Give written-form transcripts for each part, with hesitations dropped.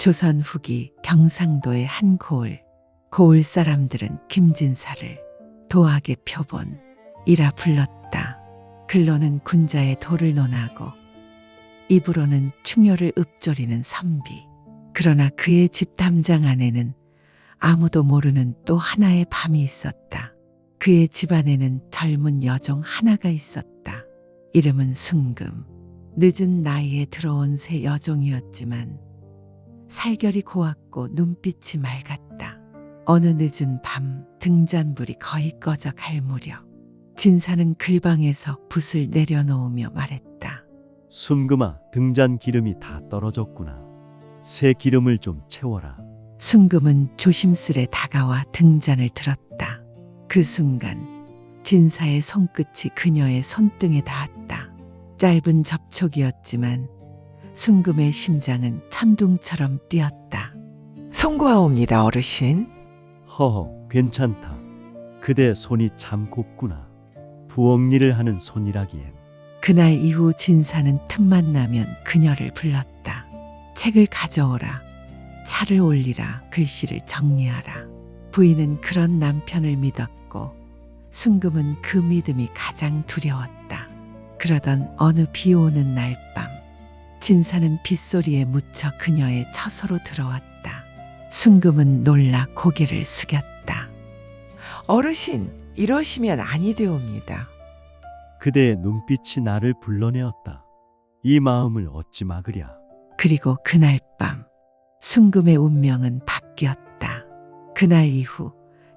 조선 후기 경상도의 한 고을. 고을 사람들은 김진사를 도학의 표본이라 불렀다. 글로는 군자의 도를 논하고 입으로는 충효를 읊조리는 선비. 그러나 그의 집 담장 안에는 아무도 모르는 또 하나의 밤이 있었다. 그의 집안에는 젊은 여종 하나가 있었다. 이름은 순금. 늦은 나이에 들어온 새 여종이었지만 살결이 고왔고 눈빛이 맑았다. 어느 늦은 밤 등잔불이 거의 꺼져 갈 무렵 진사는 글방에서 붓을 내려놓으며 말했다. 순금아, 등잔 기름이 다 떨어졌구나. 새 기름을 좀 채워라. 순금은 조심스레 다가와 등잔을 들었다. 그 순간 진사의 손끝이 그녀의 손등에 닿았다. 짧은 접촉이었지만 순금의 심장은 천둥처럼 뛰었다. 송구하옵니다, 어르신. 허허, 괜찮다. 그대 손이 참 곱구나. 부엌일을 하는 손이라기엔. 그날 이후 진사는 틈만 나면 그녀를 불렀다. 책을 가져오라. 차를 올리라. 글씨를 정리하라. 부인은 그런 남편을 믿었고 순금은 그 믿음이 가장 두려웠다. 그러던 어느 비 오는 날 밤 진사는 빗소리에 묻혀 그녀의 처소로 들어왔다. 순금은 놀라 고개를 숙였다. 어르신, 이러시면 아니 되옵니다. 그대의 눈빛이 나를 불러내었다. 이 마음을 어찌 막으랴. 그리고 그날 밤 순금의 운명은 바뀌었다. 그날 이후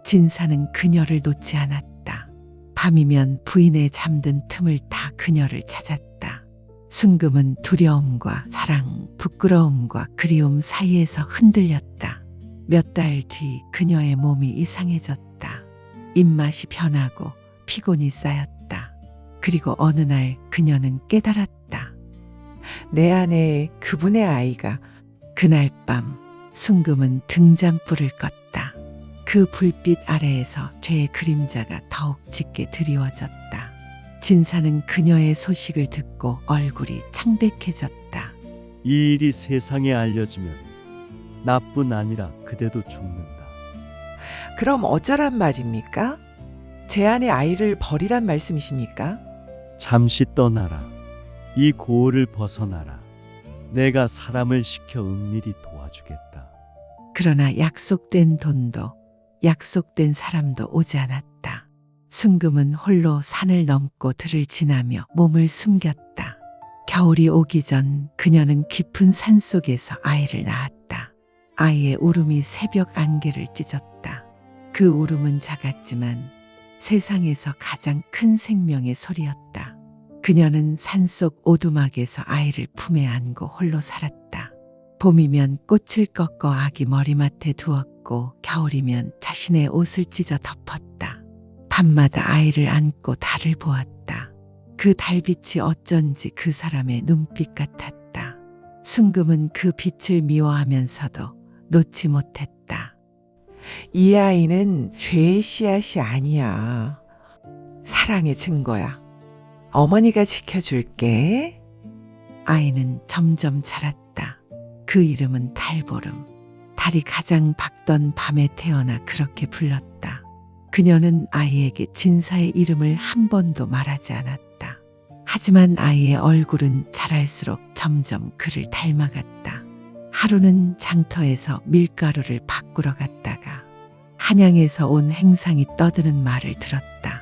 진사는 그녀를 놓지 않았다. 밤이면 부인의 잠든 틈을 타 그녀를 찾았다. 순금은 두려움과 사랑, 부끄러움과 그리움 사이에서 흔들렸다. 몇 달 뒤 그녀의 몸이 이상해졌다. 입맛이 변하고 피곤이 쌓였다. 그리고 어느 날 그녀는 깨달았다. 내 안에 그분의 아이가. 그날 밤 순금은 등잔불을 껐다. 그 불빛 아래에서 죄의 그림자가 더욱 짙게 드리워졌다. 진사는 그녀의 소식을 듣고 얼굴이 창백해졌다. 이 일이 세상에 알려지면 나뿐 아니라 그대도 죽는다. 그럼 어쩌란 말입니까? 제 안의 아이를 버리란 말씀이십니까? 잠시 떠나라. 이 고을을 벗어나라. 내가 사람을 시켜 은밀히 도와주겠다. 그러나 약속된 돈도 약속된 사람도 오지 않았다. 순금은 홀로 산을 넘고 들을 지나며 몸을 숨겼다. 겨울이 오기 전 그녀는 깊은 산 속에서 아이를 낳았다. 아이의 울음이 새벽 안개를 찢었다. 그 울음은 작았지만 세상에서 가장 큰 생명의 소리였다. 그녀는 산속 오두막에서 아이를 품에 안고 홀로 살았다. 봄이면 꽃을 꺾어 아기 머리맡에 두었고 겨울이면 자신의 옷을 찢어 덮었다. 밤마다 아이를 안고 달을 보았다. 그 달빛이 어쩐지 그 사람의 눈빛 같았다. 순금은 그 빛을 미워하면서도 놓지 못했다. 이 아이는 죄의 씨앗이 아니야. 사랑의 증거야. 어머니가 지켜줄게. 아이는 점점 자랐다. 그 이름은 달보름. 달이 가장 밝던 밤에 태어나 그렇게 불렀다. 그녀는 아이에게 진사의 이름을 한 번도 말하지 않았다. 하지만 아이의 얼굴은 자랄수록 점점 그를 닮아갔다. 하루는 장터에서 밀가루를 바꾸러 갔다가 한양에서 온 행상이 떠드는 말을 들었다.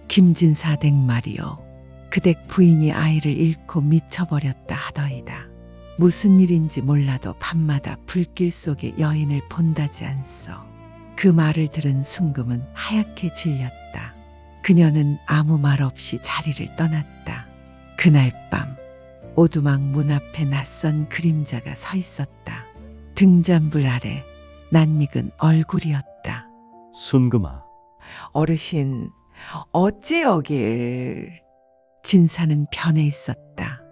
김진사 댁 말이요. 그 댁 부인이 아이를 잃고 미쳐버렸다 하더이다. 무슨 일인지 몰라도 밤마다 불길 속에 여인을 본다지 않소. 그 말을 들은 순금은 하얗게 질렸다. 그녀는 아무 말 없이 자리를 떠났다. 그날 밤 오두막 문 앞에 낯선 그림자가 서 있었다. 등잔불 아래 낯익은 얼굴이었다. 순금아, 어르신, 어찌 여길. 진사는 변해 있었다.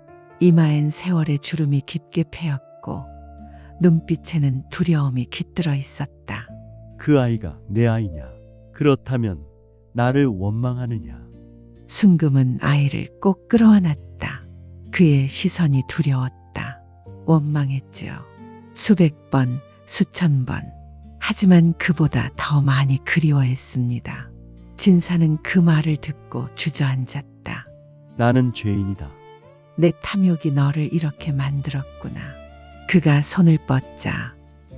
이마엔 세월의 주름이 깊게 패였고 눈빛에는 두려움이 깃들어 있었다. 그 아이가 내 아이냐? 그렇다면 나를 원망하느냐? 순금은 아이를 꼭 끌어안았다. 그의 시선이 두려웠다. 원망했지요. 수백 번, 수천 번. 하지만 그보다 더 많이 그리워했습니다. 진사는 그 말을 듣고 주저앉았다. 나는 죄인이다. 내 탐욕이 너를 이렇게 만들었구나. 그가 손을 뻗자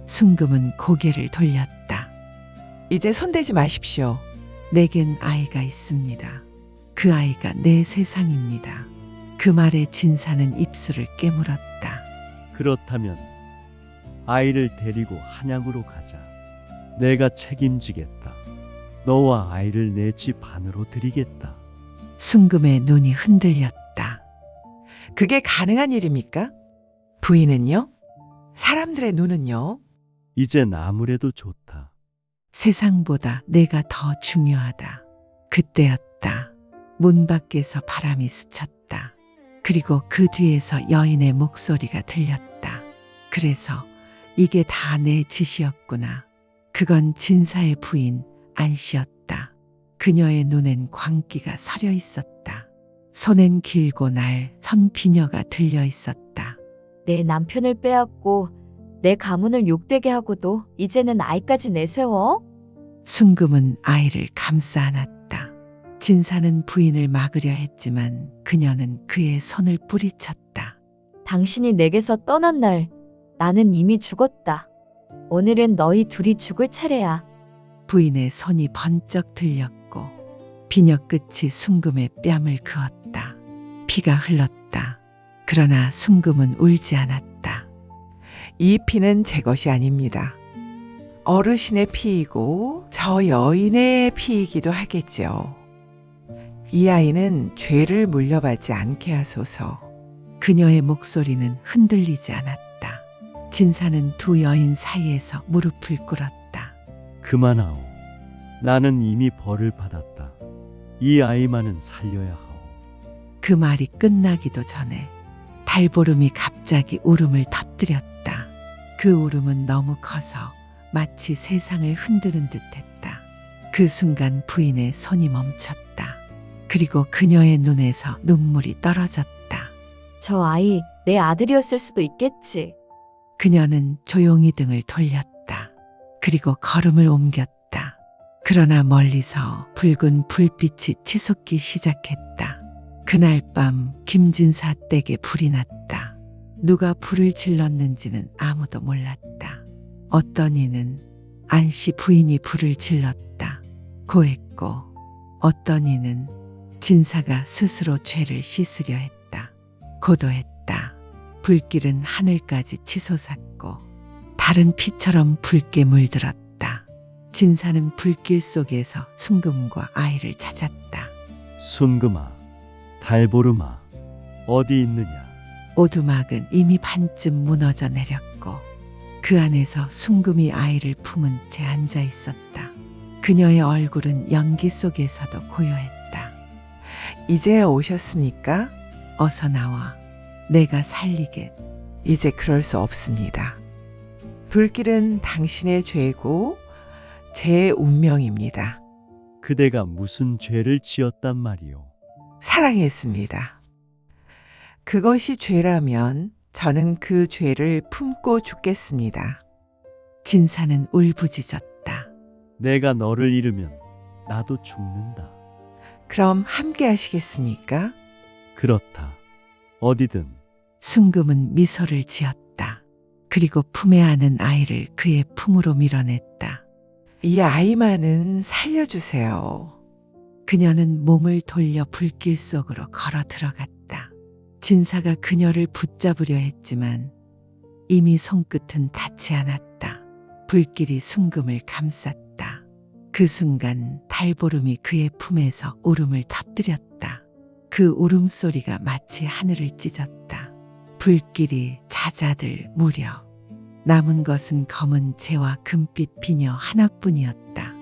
순금은 고개를 돌렸다. 이제 손대지 마십시오. 내겐 아이가 있습니다. 그 아이가 내 세상입니다. 그 말에 진사는 입술을 깨물었다. 그렇다면 아이를 데리고 한양으로 가자. 내가 책임지겠다. 너와 아이를 내 집 안으로 드리겠다. 순금의 눈이 흔들렸다. 그게 가능한 일입니까? 부인은요? 사람들의 눈은요? 이젠 아무래도 좋다. 세상보다 내가 더 중요하다. 그때였다. 문 밖에서 바람이 스쳤다. 그리고 그 뒤에서 여인의 목소리가 들렸다. 그래서 이게 다 내 짓이었구나. 그건 진사의 부인 안씨였다. 그녀의 눈엔 광기가 서려 있었다. 손엔 길고 날선 비녀가 들려 있었다. 내 남편을 빼앗고 내 가문을 욕되게 하고도 이제는 아이까지 내세워? 순금은 아이를 감싸 안았다. 진사는 부인을 막으려 했지만 그녀는 그의 손을 뿌리쳤다. 당신이 내게서 떠난 날 나는 이미 죽었다. 오늘은 너희 둘이 죽을 차례야. 부인의 손이 번쩍 들렸고 비녀 끝이 순금의 뺨을 그었다. 피가 흘렀다. 그러나 순금은 울지 않았다. 이 피는 제 것이 아닙니다. 어르신의 피이고 저 여인의 피이기도 하겠죠. 이 아이는 죄를 물려받지 않게 하소서. 그녀의 목소리는 흔들리지 않았다. 진사는 두 여인 사이에서 무릎을 꿇었다. 그만하오. 나는 이미 벌을 받았다. 이 아이만은 살려야 하오. 그 말이 끝나기도 전에 달보름이 갑자기 울음을 터뜨렸다. 그 울음은 너무 커서 마치 세상을 흔드는 듯했다. 그 순간 부인의 손이 멈췄다. 그리고 그녀의 눈에서 눈물이 떨어졌다. 저 아이 내 아들이었을 수도 있겠지. 그녀는 조용히 등을 돌렸다. 그리고 걸음을 옮겼다. 그러나 멀리서 붉은 불빛이 치솟기 시작했다. 그날 밤 김진사 댁에 불이 났다. 누가 불을 질렀는지는 아무도 몰랐다. 어떤 이는 안씨 부인이 불을 질렀다. 고했고 어떤 이는 진사가 스스로 죄를 씻으려 했다. 고도했다. 불길은 하늘까지 치솟았고 다른 피처럼 붉게 물들었다. 진사는 불길 속에서 순금과 아이를 찾았다. 순금아, 달보름아, 어디 있느냐? 오두막은 이미 반쯤 무너져 내렸고 그 안에서 순금이 아이를 품은 채 앉아 있었다. 그녀의 얼굴은 연기 속에서도 고요했다. 이제야 오셨습니까? 어서 나와. 내가 살리게. 이제 그럴 수 없습니다. 불길은 당신의 죄고 제 운명입니다. 그대가 무슨 죄를 지었단 말이오? 사랑했습니다. 그것이 죄라면 저는 그 죄를 품고 죽겠습니다. 진사는 울부짖었다. 내가 너를 잃으면 나도 죽는다. 그럼 함께 하시겠습니까? 그렇다. 어디든. 순금은 미소를 지었다. 그리고 품에 안은 아이를 그의 품으로 밀어냈다. 이 아이만은 살려주세요. 그녀는 몸을 돌려 불길 속으로 걸어 들어갔다. 진사가 그녀를 붙잡으려 했지만 이미 손끝은 닿지 않았다. 불길이 순금을 감쌌다. 그 순간 달보름이 그의 품에서 울음을 터뜨렸다. 그 울음소리가 마치 하늘을 찢었다. 불길이 잦아들 무렵 남은 것은 검은 재와 금빛 비녀 하나뿐이었다.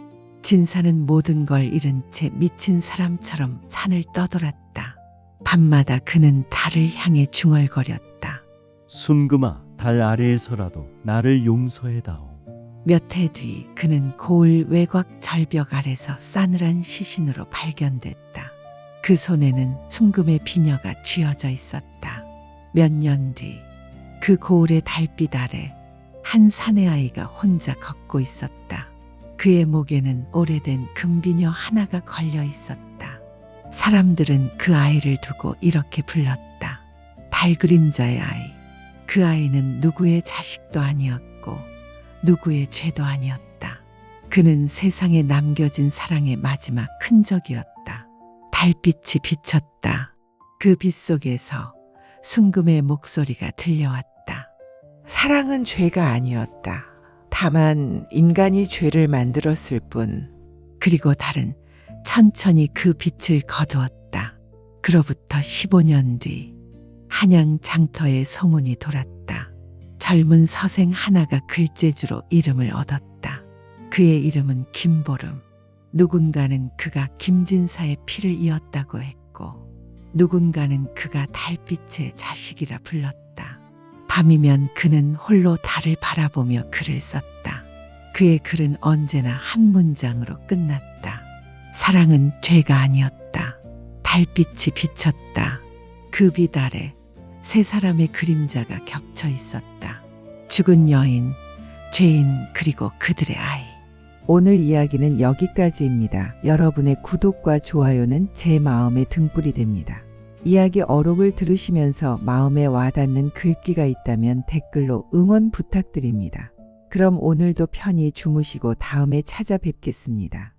진사는 모든 걸 잃은 채 미친 사람처럼 산을 떠돌았다. 밤마다 그는 달을 향해 중얼거렸다. 순금아, 달 아래에서라도 나를 용서해다오. 몇 해 뒤 그는 고을 외곽 절벽 아래서 싸늘한 시신으로 발견됐다. 그 손에는 순금의 비녀가 쥐어져 있었다. 몇 년 뒤 그 고을의 달빛 아래 한 사내아이가 혼자 걷고 있었다. 그의 목에는 오래된 금비녀 하나가 걸려 있었다. 사람들은 그 아이를 두고 이렇게 불렀다. 달 그림자의 아이. 그 아이는 누구의 자식도 아니었고 누구의 죄도 아니었다. 그는 세상에 남겨진 사랑의 마지막 흔적이었다. 달빛이 비쳤다. 그 빛 속에서 순금의 목소리가 들려왔다. 사랑은 죄가 아니었다. 다만 인간이 죄를 만들었을 뿐. 그리고 달은 천천히 그 빛을 거두었다. 그로부터 15년 뒤 한양 장터에 소문이 돌았다. 젊은 서생 하나가 글재주로 이름을 얻었다. 그의 이름은 김보름. 누군가는 그가 김진사의 피를 이었다고 했고 누군가는 그가 달빛의 자식이라 불렀다. 밤이면 그는 홀로 달을 바라보며 글을 썼다. 그의 글은 언제나 한 문장으로 끝났다. 사랑은 죄가 아니었다. 달빛이 비쳤다. 그 빛 아래 세 사람의 그림자가 겹쳐 있었다. 죽은 여인, 죄인, 그리고 그들의 아이. 오늘 이야기는 여기까지입니다. 여러분의 구독과 좋아요는 제 마음의 등불이 됩니다. 이야기 어록을 들으시면서 마음에 와닿는 글귀가 있다면 댓글로 응원 부탁드립니다. 그럼 오늘도 편히 주무시고 다음에 찾아뵙겠습니다.